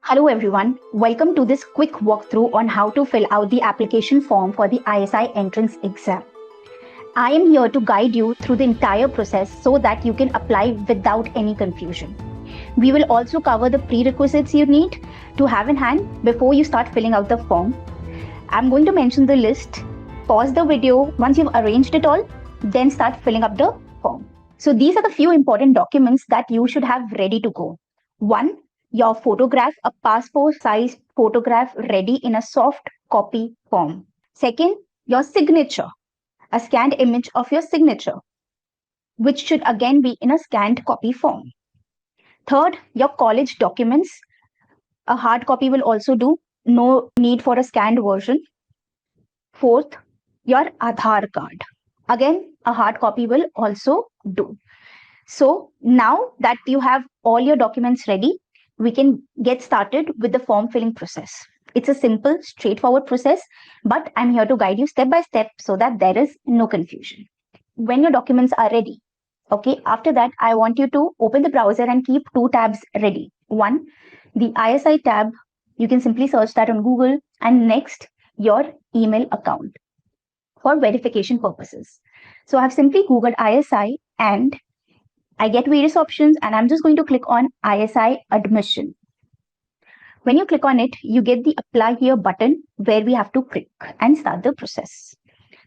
Hello everyone, welcome to this quick walkthrough on how to fill out the application form for the ISI entrance exam. I am here to guide you through the entire process so that you can apply without any confusion. We will also cover the prerequisites you need to have in hand before you start filling out the form. I'm going to mention the list. Pause the video once you've arranged it all, then start filling up the form. So these are the few important documents that you should have ready to go. 1. Your photograph, a passport size photograph ready in a soft copy form. Second, your signature, a scanned image of your signature, which should again be in a scanned copy form. Third, your college documents, a hard copy will also do, no need for a scanned version. Fourth, your Aadhaar card. Again, a hard copy will also do. So now that you have all your documents ready, we can get started with the form filling process. It's a simple, straightforward process, but I'm here to guide you step by step so that there is no confusion. When your documents are ready, okay, after that, I want you to open the browser and keep two tabs ready. One, the ISI tab, you can simply search that on Google, and next, your email account for verification purposes. So I've simply Googled ISI and I get various options, and I'm just going to click on ISI admission. When you click on it, you get the apply here button where we have to click and start the process.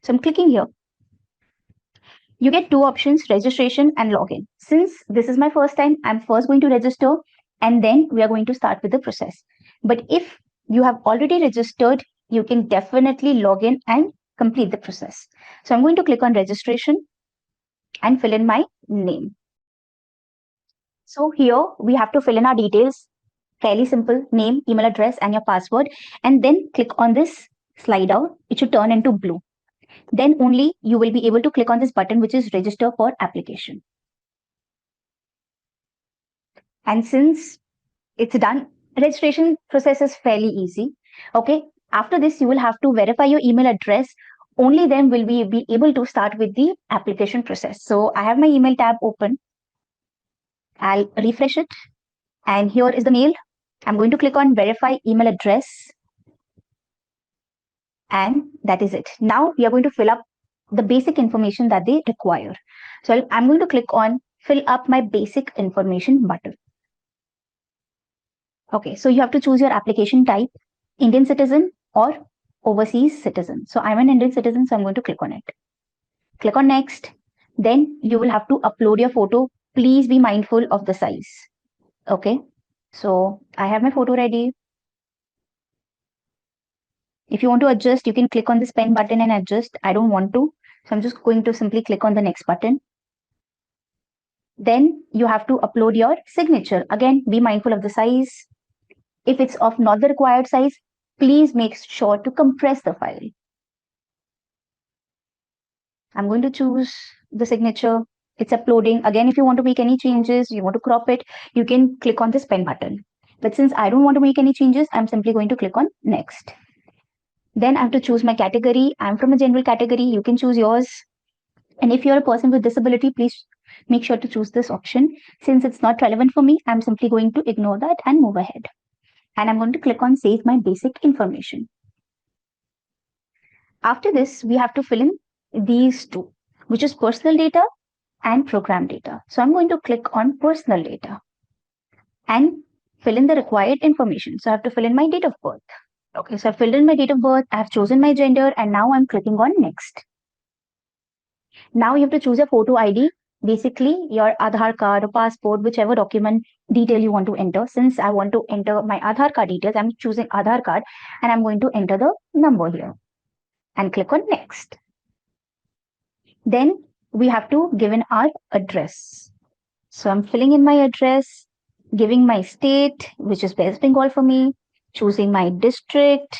So I'm clicking here. You get two options, registration and login. Since this is my first time, I'm first going to register and then we are going to start with the process. But if you have already registered, you can definitely log in and complete the process. So I'm going to click on registration and fill in my name. So here we have to fill in our details, fairly simple, name, email address, and your password, and then click on this slider. It should turn into blue. Then only you will be able to click on this button, which is register for application. And since it's done, registration process is fairly easy. Okay. After this, you will have to verify your email address. Only then will we be able to start with the application process. So I have my email tab open. I'll refresh it. And here is the mail. I'm going to click on verify email address. And that is it. Now we are going to fill up the basic information that they require. So I'm going to click on fill up my basic information button. Okay, so you have to choose your application type, Indian citizen or overseas citizen. So I'm an Indian citizen, so I'm going to click on it. Click on next. Then you will have to upload your photo. Please be mindful of the size. Okay, so I have my photo ready. If you want to adjust, you can click on this pen button and adjust. I don't want to, so I'm just going to simply click on the next button. Then you have to upload your signature. Again, be mindful of the size. If it's of not the required size, please make sure to compress the file. I'm going to choose the signature. It's uploading. Again, if you want to make any changes, you want to crop it, you can click on this pen button. But since I don't want to make any changes, I'm simply going to click on next. Then I have to choose my category. I'm from a general category. You can choose yours. And if you're a person with disability, please make sure to choose this option. Since it's not relevant for me, I'm simply going to ignore that and move ahead. And I'm going to click on save my basic information. After this, we have to fill in these two, which is personal data and program data. So I'm going to click on personal data and fill in the required information. So I have to fill in my date of birth. Okay, so I've filled in my date of birth, I've chosen my gender, and now I'm clicking on next. Now you have to choose a photo ID, basically your Aadhaar card or passport, whichever document detail you want to enter. Since I want to enter my Aadhaar card details, I'm choosing Aadhaar card and I'm going to enter the number here and click on next. Then we have to give in our address. So I'm filling in my address, giving my state, which is West Bengal for me, choosing my district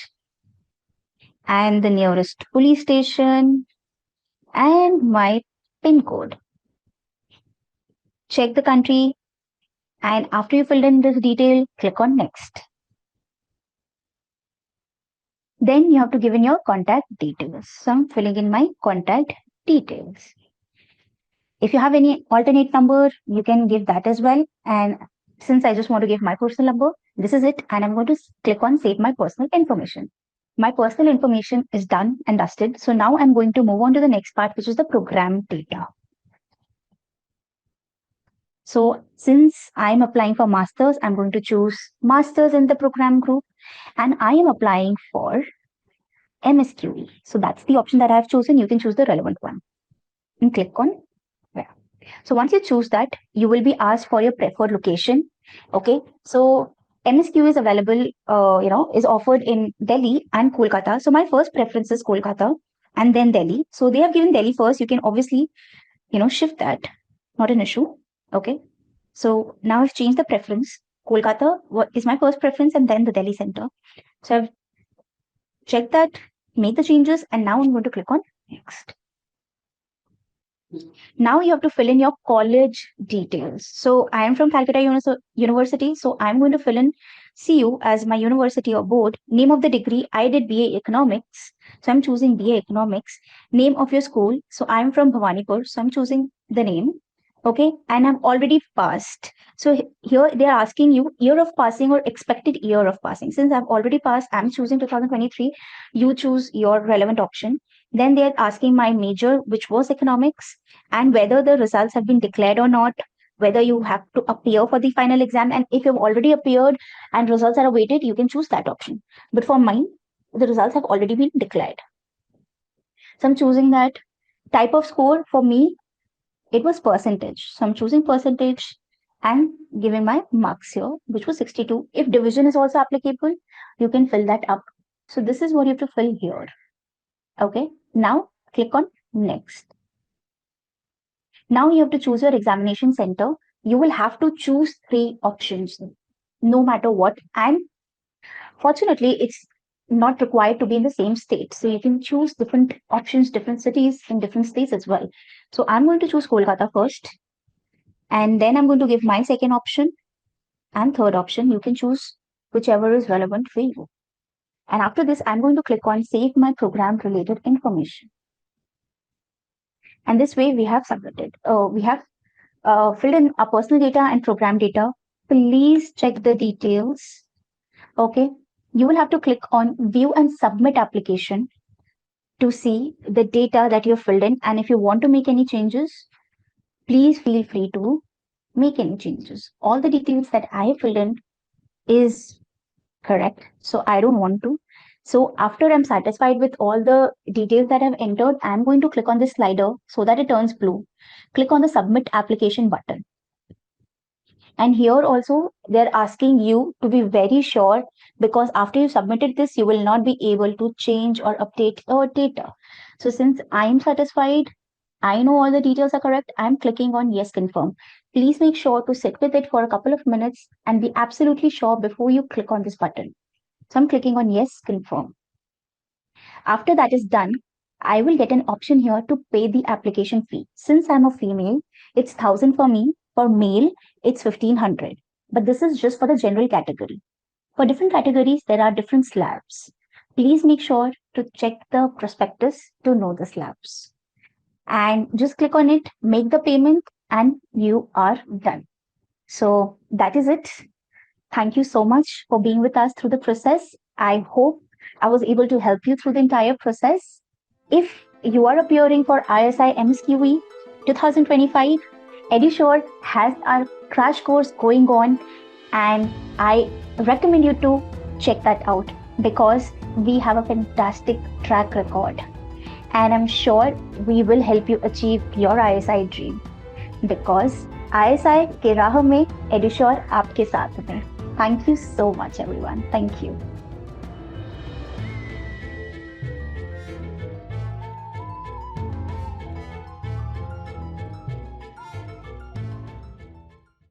and the nearest police station and my PIN code. Check the country, and after you filled in this detail, click on next. Then you have to give in your contact details. So I'm filling in my contact details. If you have any alternate number, you can give that as well. And since I just want to give my personal number, This is it, and I'm going to click on save my personal information. My personal information is done and dusted. So now I'm going to move on to the next part, which is the program data. So since I'm applying for masters, I'm going to choose masters in the program group, and I am applying for MSQE. So that's the option that I've chosen. You can choose the relevant one and click on yeah. So once you choose that, you will be asked for your preferred location. Okay. So MSQ is available, is offered in Delhi and Kolkata. So my first preference is Kolkata and then Delhi. So they have given Delhi first. You can obviously, shift that. Not an issue. Okay. So now I've changed the preference. Kolkata is my first preference and then the Delhi center. So I've checked that, make the changes, and now I'm going to click on next. Now you have to fill in your college details. So I am from Calcutta University. So I'm going to fill in CU as my university or board. Name of the degree, I did BA Economics. So I'm choosing BA Economics. Name of your school. So I'm from Bhawanipur. So I'm choosing the name. Okay. And I've already passed. So here they're asking you year of passing or expected year of passing. Since I've already passed, I'm choosing 2023. You choose your relevant option. Then they're asking my major, which was economics, and whether the results have been declared or not, whether you have to appear for the final exam. And if you've already appeared and results are awaited, you can choose that option. But for mine, the results have already been declared. So I'm choosing that. Type of score for me, it was percentage. So I'm choosing percentage and giving my marks here, which was 62. If division is also applicable, you can fill that up. So this is what you have to fill here. Okay. Now click on next. Now you have to choose your examination center. You will have to choose 3 options, no matter what. And fortunately, it's not required to be in the same state. So you can choose different options, different cities in different states as well. So I'm going to choose Kolkata first. And then I'm going to give my second option and third option. You can choose whichever is relevant for you. And after this, I'm going to click on save my program related information. And this way we have submitted. We have filled in our personal data and program data. Please check the details. Okay. You will have to click on view and submit application to see the data that you filled in. And if you want to make any changes, please feel free to make any changes. All the details that I have filled in is correct. So I don't want to. So after I'm satisfied with all the details that I've entered, I'm going to click on this slider so that it turns blue. Click on the submit application button. And here also they're asking you to be very sure, because after you submitted this, you will not be able to change or update your data. So since I'm satisfied, I know all the details are correct, I'm clicking on yes, confirm. Please make sure to sit with it for a couple of minutes and be absolutely sure before you click on this button. So I'm clicking on yes, confirm. After that is done, I will get an option here to pay the application fee. Since I'm a female, it's 1,000 for me. For male, it's 1,500. But this is just for the general category. For different categories, there are different slabs. Please make sure to check the prospectus to know the slabs. And just click on it, make the payment, and you are done. So that is it. Thank you so much for being with us through the process. I hope I was able to help you through the entire process. If you are appearing for ISI MSQE 2025, EduSure has our crash course going on, and I recommend you to check that out because we have a fantastic track record. And I'm sure we will help you achieve your ISI dream because ISI के राह में EduSure आपके साथ में. Thank you so much, everyone. Thank you.